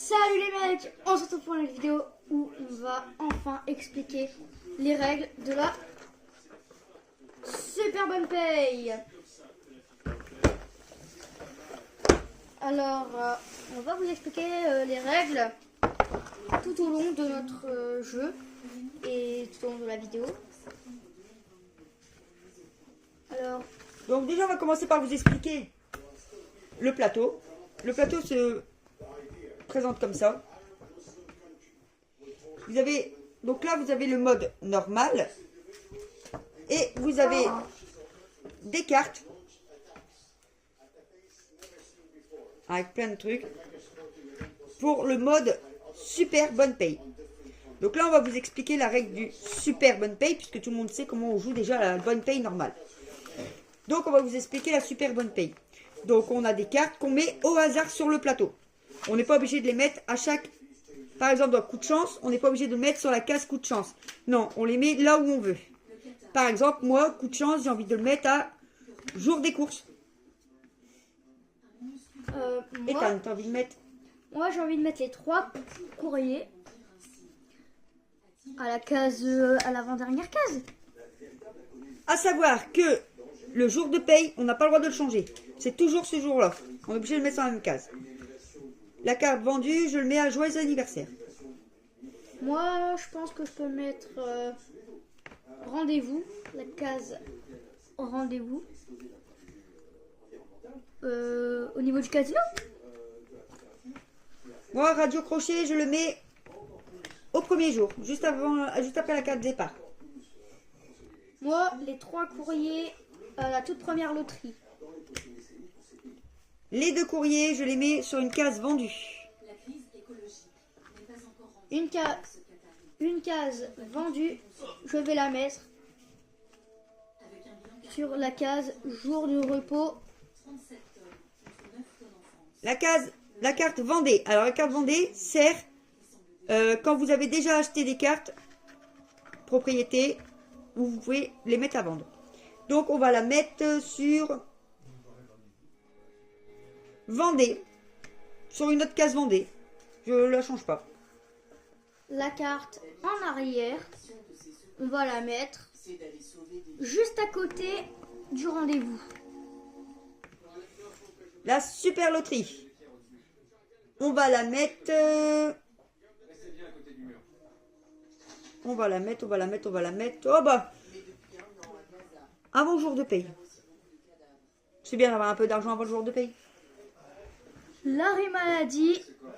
Salut les mecs, on se retrouve pour une vidéo où on va enfin expliquer les règles de la super bonne paye. Alors, on va vous expliquer les règles tout au long de notre jeu et tout au long de la vidéo. Alors, donc déjà, on va commencer par vous expliquer le plateau. Le plateau se présente comme ça. Donc là, vous avez le mode normal et vous avez des cartes avec plein de trucs pour le mode super bonne paye. Donc là, on va vous expliquer la règle du super bonne paye puisque tout le monde sait comment on joue déjà la bonne paye normale. Donc on va vous expliquer la super bonne paye. Donc on a des cartes qu'on met au hasard sur le plateau. On n'est pas obligé de les mettre à chaque... Par exemple dans coup de chance, on n'est pas obligé de mettre sur la case coup de chance. Non, on les met là où on veut. Par exemple, moi, coup de chance, j'ai envie de le mettre à jour des courses. Et t'as envie de mettre... Moi j'ai envie de mettre les 3 courriers à la case, à l'avant-dernière case. À savoir que le jour de paye, on n'a pas le droit de le changer. C'est toujours ce jour-là. On est obligé de le mettre sur la même case. La carte vendue, je le mets à joyeux anniversaire. Moi, je pense que je peux mettre rendez-vous, la case rendez-vous, au niveau du casino. Moi, radio crochet, je le mets au premier jour, juste après la carte départ. Moi, les 3 courriers à la toute première loterie. Les 2 courriers, je les mets sur une case vendue. Une case vendue, je vais la mettre sur la case jour de repos. La carte vendée. Alors la carte vendée sert quand vous avez déjà acheté des cartes propriété où vous pouvez les mettre à vendre. Donc on va la mettre sur vendée, sur une autre case vendée. Je ne la change pas. La carte en arrière, on va la mettre juste à côté du rendez-vous. La super loterie. On va la mettre... On va la mettre. Oh bah, avant le jour de paye. C'est bien d'avoir un peu d'argent avant le jour de paye. L'arrêt maladie,